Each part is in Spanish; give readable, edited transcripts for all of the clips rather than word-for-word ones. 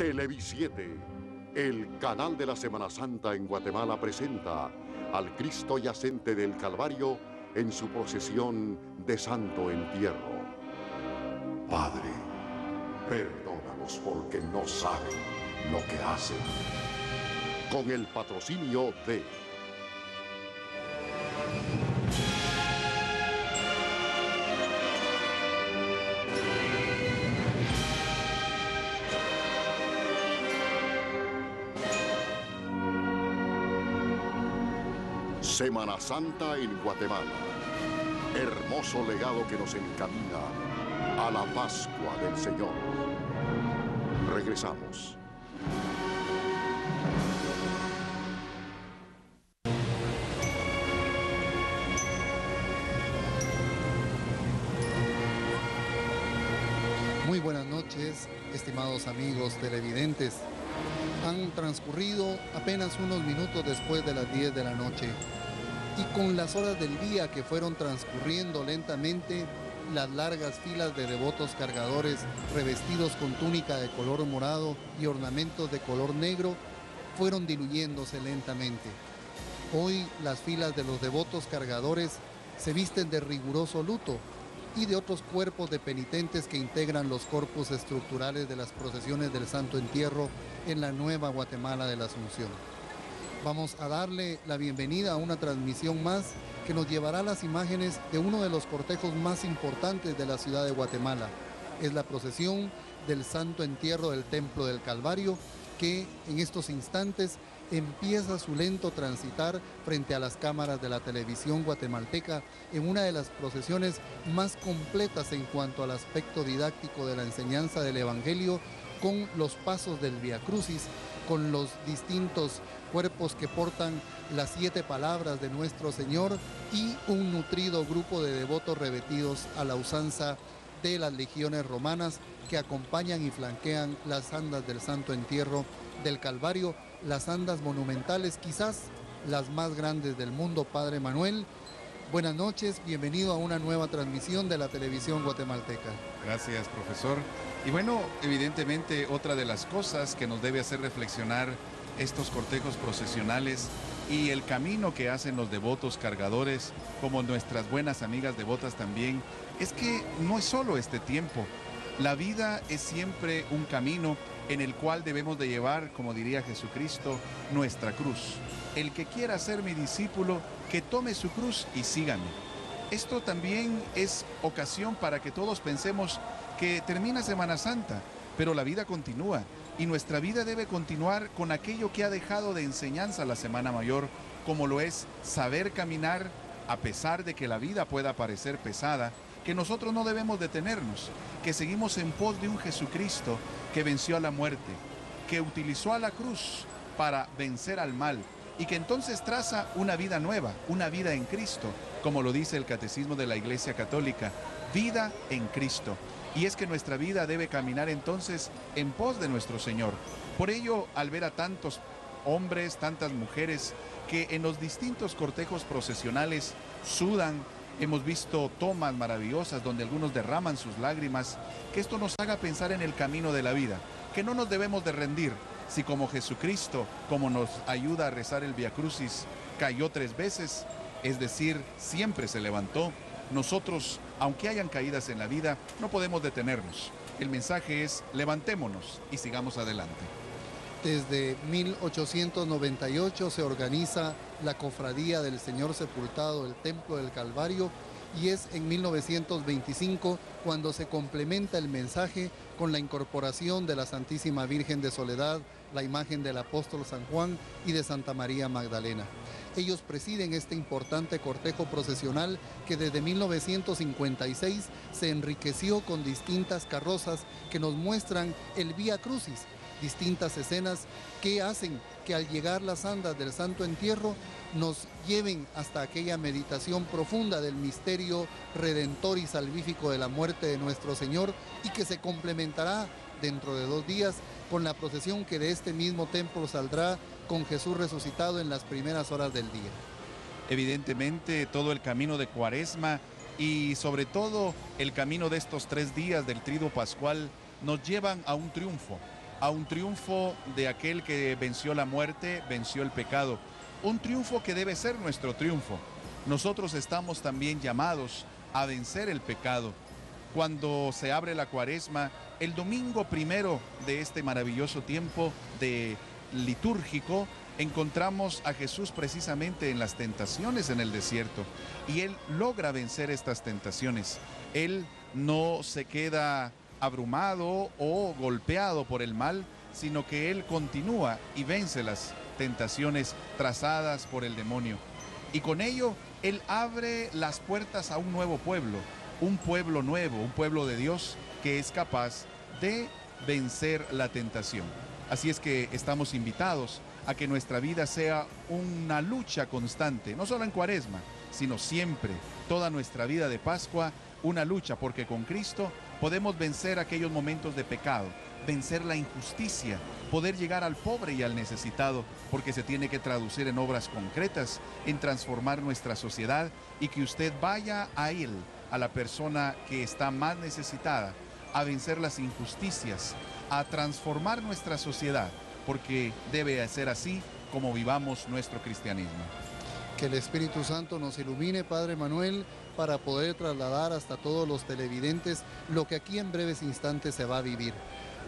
Televisiete, el canal de la Semana Santa en Guatemala, presenta al Cristo yacente del Calvario en su procesión de Santo Entierro. Padre, perdónalos porque no saben lo que hacen. Con el patrocinio de Semana Santa en Guatemala. Hermoso legado que nos encamina a la Pascua del Señor. Regresamos. Muy buenas noches, estimados amigos televidentes. Han transcurrido apenas unos minutos después de las 10 de la noche. Y con las horas del día que fueron transcurriendo lentamente, las largas filas de devotos cargadores revestidos con túnica de color morado y ornamentos de color negro fueron diluyéndose lentamente. Hoy las filas de los devotos cargadores se visten de riguroso luto y de otros cuerpos de penitentes que integran los corpus estructurales de las procesiones del Santo Entierro en la Nueva Guatemala de la Asunción. Vamos a darle la bienvenida a una transmisión más que nos llevará a las imágenes de uno de los cortejos más importantes de la ciudad de Guatemala. Es la procesión del Santo Entierro del Templo del Calvario, que en estos instantes empieza su lento transitar frente a las cámaras de la televisión guatemalteca en una de las procesiones más completas en cuanto al aspecto didáctico de la enseñanza del Evangelio, con los pasos del Vía Crucis, con los distintos cuerpos que portan las 7 palabras de nuestro Señor y un nutrido grupo de devotos revestidos a la usanza de las legiones romanas que acompañan y flanquean las andas del Santo Entierro del Calvario, las andas monumentales, quizás las más grandes del mundo. Padre Manuel, buenas noches, bienvenido a una nueva transmisión de la televisión guatemalteca. Gracias, profesor. Y bueno, evidentemente otra de las cosas que nos debe hacer reflexionar estos cortejos procesionales y el camino que hacen los devotos cargadores, como nuestras buenas amigas devotas también, es que no es solo este tiempo. La vida es siempre un camino en el cual debemos de llevar, como diría Jesucristo, nuestra cruz. El que quiera ser mi discípulo, que tome su cruz y sígame. Esto también es ocasión para que todos pensemos que termina Semana Santa, pero la vida continúa y nuestra vida debe continuar con aquello que ha dejado de enseñanza la Semana Mayor, como lo es saber caminar a pesar de que la vida pueda parecer pesada, que nosotros no debemos detenernos, que seguimos en pos de un Jesucristo que venció a la muerte, que utilizó a la cruz para vencer al mal y que entonces traza una vida nueva, una vida en Cristo, como lo dice el Catecismo de la Iglesia Católica, vida en Cristo. Y es que nuestra vida debe caminar entonces en pos de nuestro Señor. Por ello, al ver a tantos hombres, tantas mujeres que en los distintos cortejos procesionales sudan, hemos visto tomas maravillosas donde algunos derraman sus lágrimas, que esto nos haga pensar en el camino de la vida, que no nos debemos de rendir. Si como Jesucristo, como nos ayuda a rezar el Vía Crucis, cayó 3 veces, es decir, siempre se levantó, nosotros, aunque hayan caídas en la vida, no podemos detenernos. El mensaje es: levantémonos y sigamos adelante. Desde 1898 se organiza la Cofradía del Señor Sepultado del Templo del Calvario, y es en 1925 cuando se complementa el mensaje con la incorporación de la Santísima Virgen de Soledad, la imagen del apóstol San Juan y de Santa María Magdalena. Ellos presiden este importante cortejo procesional que desde 1956 se enriqueció con distintas carrozas que nos muestran el Vía Crucis, distintas escenas que hacen que al llegar las andas del Santo Entierro nos lleven hasta aquella meditación profunda del misterio redentor y salvífico de la muerte de nuestro Señor, y que se complementará dentro de 2 días con la procesión que de este mismo templo saldrá con Jesús resucitado en las primeras horas del día. Evidentemente todo el camino de Cuaresma y sobre todo el camino de estos 3 días del Triduo Pascual nos llevan a un triunfo. a un triunfo de aquel que venció la muerte, venció el pecado. Un triunfo que debe ser nuestro triunfo. Nosotros estamos también llamados a vencer el pecado. Cuando se abre la Cuaresma, el domingo primero de este maravilloso tiempo de litúrgico, encontramos a Jesús precisamente en las tentaciones en el desierto, y Él logra vencer estas tentaciones. Él no se queda abrumado o golpeado por el mal, sino que Él continúa y vence las tentaciones trazadas por el demonio. Y con ello, Él abre las puertas a un nuevo pueblo, un pueblo nuevo, un pueblo de Dios que es capaz de vencer la tentación. Así es que estamos invitados a que nuestra vida sea una lucha constante, no solo en Cuaresma, sino siempre, toda nuestra vida de Pascua, una lucha, porque con Cristo podemos vencer aquellos momentos de pecado, vencer la injusticia, poder llegar al pobre y al necesitado, porque se tiene que traducir en obras concretas, en transformar nuestra sociedad, y que usted vaya a Él, a la persona que está más necesitada, a vencer las injusticias, a transformar nuestra sociedad, porque debe ser así como vivamos nuestro cristianismo. Que el Espíritu Santo nos ilumine, Padre Manuel, para poder trasladar hasta todos los televidentes lo que aquí en breves instantes se va a vivir.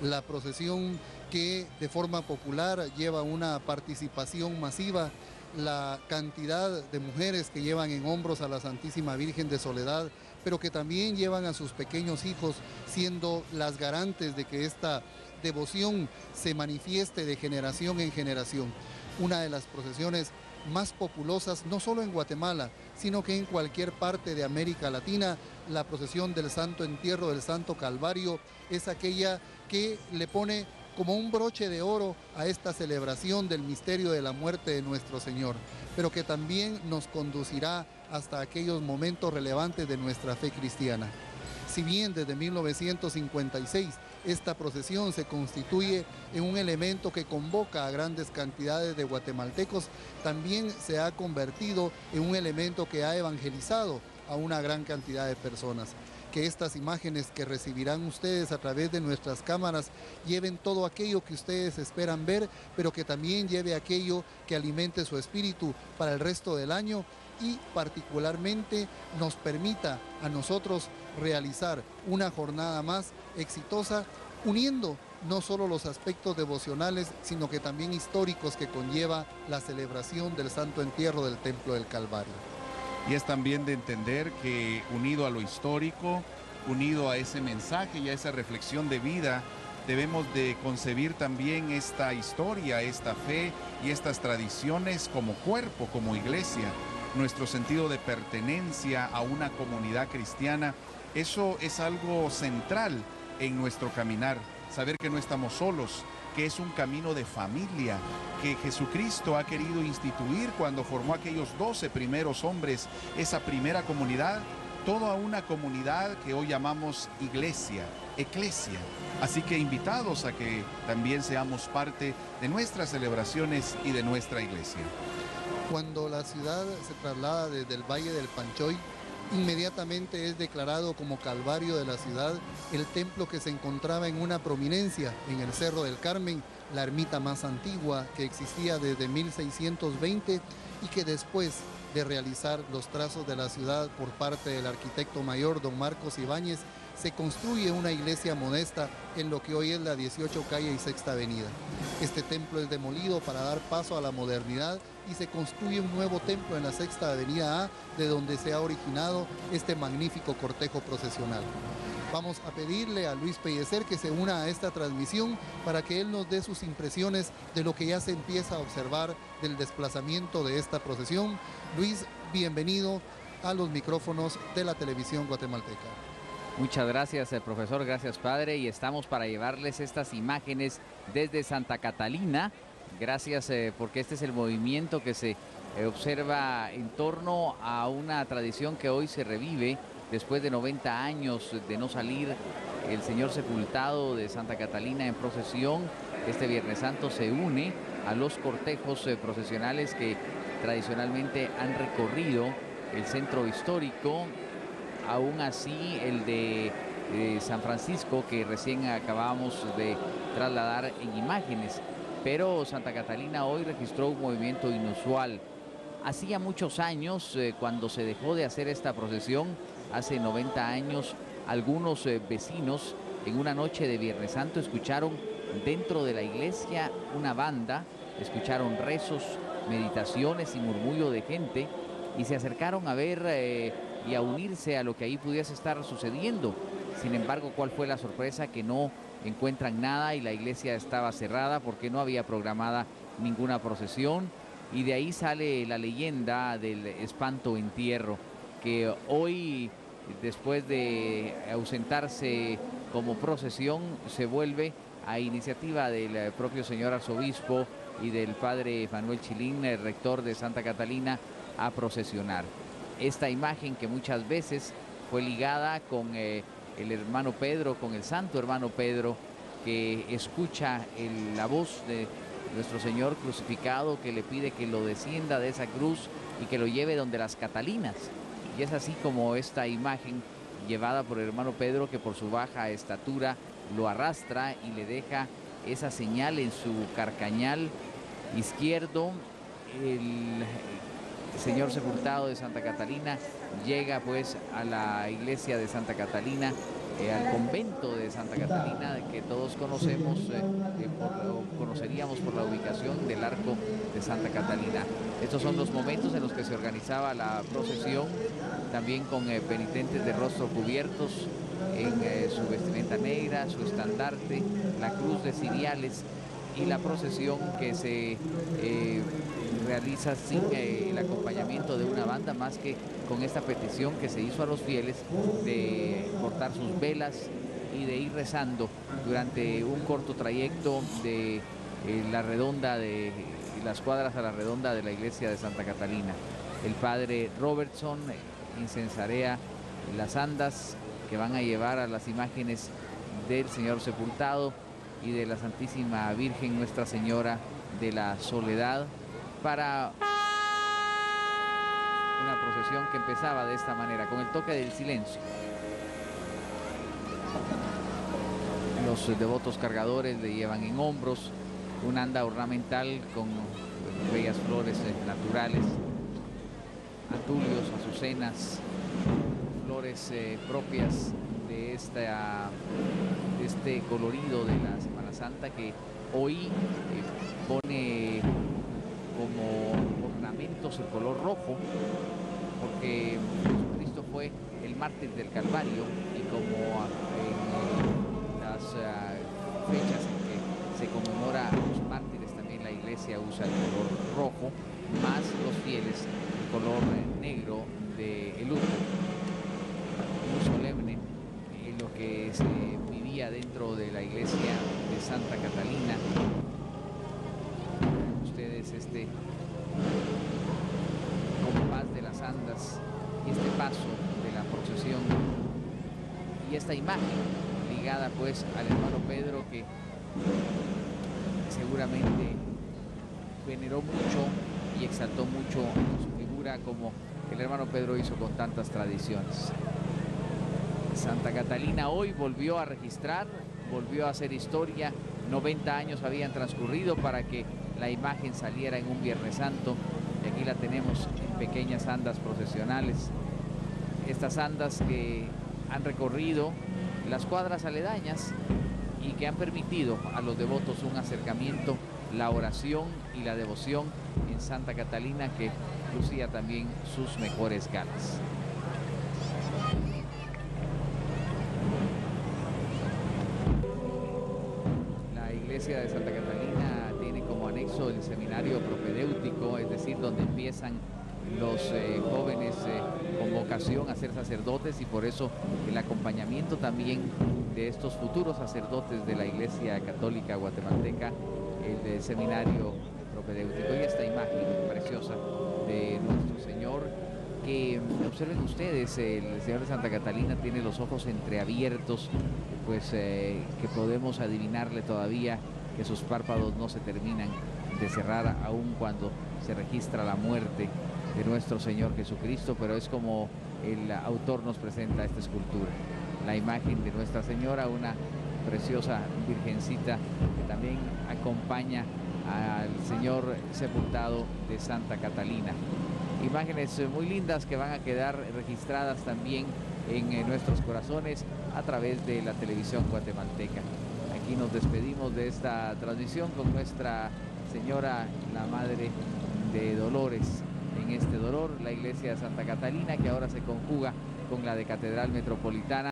La procesión que de forma popular lleva una participación masiva, la cantidad de mujeres que llevan en hombros a la Santísima Virgen de Soledad, pero que también llevan a sus pequeños hijos, siendo las garantes de que esta devoción se manifieste de generación en generación. Una de las procesiones más populosas, no solo en Guatemala, sino que en cualquier parte de América Latina. La procesión del Santo Entierro del Santo Calvario es aquella que le pone como un broche de oro a esta celebración del misterio de la muerte de nuestro Señor, pero que también nos conducirá hasta aquellos momentos relevantes de nuestra fe cristiana. Si bien desde 1956 esta procesión se constituye en un elemento que convoca a grandes cantidades de guatemaltecos, también se ha convertido en un elemento que ha evangelizado a una gran cantidad de personas. Que estas imágenes que recibirán ustedes a través de nuestras cámaras lleven todo aquello que ustedes esperan ver, pero que también lleve aquello que alimente su espíritu para el resto del año, y particularmente nos permita a nosotros realizar una jornada más exitosa, uniendo no solo los aspectos devocionales, sino que también históricos que conlleva la celebración del Santo Entierro del Templo del Calvario. Y es también de entender que unido a lo histórico, unido a ese mensaje y a esa reflexión de vida, debemos de concebir también esta historia, esta fe y estas tradiciones como cuerpo, como iglesia. Nuestro sentido de pertenencia a una comunidad cristiana, eso es algo central en nuestro caminar. Saber que no estamos solos, que es un camino de familia, que Jesucristo ha querido instituir cuando formó aquellos 12 primeros hombres, esa primera comunidad, toda una comunidad que hoy llamamos iglesia, eclesia. Así que invitados a que también seamos parte de nuestras celebraciones y de nuestra iglesia. Cuando la ciudad se traslada desde el Valle del Panchoy, inmediatamente es declarado como Calvario de la ciudad el templo que se encontraba en una prominencia en el Cerro del Carmen, la ermita más antigua que existía desde 1620 y que después de realizar los trazos de la ciudad por parte del arquitecto mayor don Marcos Ibáñez, se construye una iglesia modesta en lo que hoy es la 18 calle y Sexta Avenida. Este templo es demolido para dar paso a la modernidad y se construye un nuevo templo en la Sexta Avenida A, de donde se ha originado este magnífico cortejo procesional. Vamos a pedirle a Luis Pellecer que se una a esta transmisión para que él nos dé sus impresiones de lo que ya se empieza a observar del desplazamiento de esta procesión. Luis, bienvenido a los micrófonos de la televisión guatemalteca. Muchas gracias, profesor, gracias, padre, y estamos para llevarles estas imágenes desde Santa Catalina. Gracias porque este es el movimiento que se observa en torno a una tradición que hoy se revive después de 90 años de no salir el Señor sepultado de Santa Catalina en procesión. Este Viernes Santo se une a los cortejos procesionales que tradicionalmente han recorrido el centro histórico. Aún así, el de San Francisco que recién acabamos de trasladar en imágenes. Pero Santa Catalina hoy registró un movimiento inusual. Hacía muchos años, cuando se dejó de hacer esta procesión, hace 90 años, algunos vecinos en una noche de Viernes Santo escucharon dentro de la iglesia una banda, escucharon rezos, meditaciones y murmullo de gente y se acercaron a ver y a unirse a lo que ahí pudiese estar sucediendo. Sin embargo, ¿cuál fue la sorpresa? Que no encuentran nada y la iglesia estaba cerrada porque no había programada ninguna procesión. Y de ahí sale la leyenda del espanto entierro, que hoy, después de ausentarse como procesión, se vuelve a iniciativa del propio señor arzobispo y del padre Manuel Chilín, el rector de Santa Catalina, a procesionar. Esta imagen que muchas veces fue ligada con el hermano Pedro, con el santo hermano Pedro, que escucha la voz de nuestro Señor crucificado, que le pide que lo descienda de esa cruz y que lo lleve donde las Catalinas. Y es así como esta imagen, llevada por el hermano Pedro, que por su baja estatura lo arrastra y le deja esa señal en su carcañal izquierdo. El señor sepultado de Santa Catalina llega pues a la iglesia de Santa Catalina, al convento de Santa Catalina, que todos conocemos, conoceríamos por la ubicación del arco de Santa Catalina. Estos son los momentos en los que se organizaba la procesión, también con penitentes de rostro cubiertos en su vestimenta negra, su estandarte, la cruz de ciriales y la procesión que se realiza sin el acompañamiento de una banda, más que con esta petición que se hizo a los fieles de cortar sus velas y de ir rezando durante un corto trayecto de la redonda de las cuadras a la redonda de la iglesia de Santa Catalina. El padre Robertson incensarea las andas que van a llevar a las imágenes del Señor sepultado y de la Santísima Virgen Nuestra Señora de la Soledad, para una procesión que empezaba de esta manera, con el toque del silencio. Los devotos cargadores le llevan en hombros un anda ornamental con bellas flores naturales, atulios, azucenas, flores propias de este colorido de la Semana Santa, que hoy pone como ornamentos el color rojo, porque Jesucristo fue el mártir del Calvario, y como en las fechas en que se conmemora a los mártires, también la iglesia usa el color rojo, más los fieles el color negro del luto. Muy solemne lo que se vivía dentro de la iglesia de Santa Catalina. Ustedes este compás de las andas y este paso de la procesión y esta imagen ligada pues al hermano Pedro, que seguramente veneró mucho y exaltó mucho su figura, como el hermano Pedro hizo con tantas tradiciones. Santa Catalina hoy volvió a registrar, volvió a hacer historia. 90 años habían transcurrido para que la imagen saliera en un Viernes Santo, y aquí la tenemos en pequeñas andas procesionales. Estas andas que han recorrido las cuadras aledañas y que han permitido a los devotos un acercamiento, la oración y la devoción en Santa Catalina, que lucía también sus mejores galas. La iglesia de Santa Catalina tiene como anexo el seminario propedéutico, es decir, donde empiezan los jóvenes con vocación a ser sacerdotes, y por eso el acompañamiento también de estos futuros sacerdotes de la Iglesia Católica Guatemalteca, el seminario propedéutico. Y esta imagen preciosa de nuestro Señor, que observen ustedes, el Señor de Santa Catalina tiene los ojos entreabiertos, pues que podemos adivinarle todavía que sus párpados no se terminan de cerrar aun cuando se registra la muerte de nuestro Señor Jesucristo, pero es como el autor nos presenta esta escultura. la imagen de Nuestra Señora, una preciosa virgencita que también acompaña al Señor sepultado de Santa Catalina. Imágenes muy lindas que van a quedar registradas también en nuestros corazones a través de la televisión guatemalteca. Aquí nos despedimos de esta transmisión con Nuestra Señora, la Madre de Dolores. En este dolor, la iglesia de Santa Catalina, que ahora se conjuga con la de Catedral Metropolitana.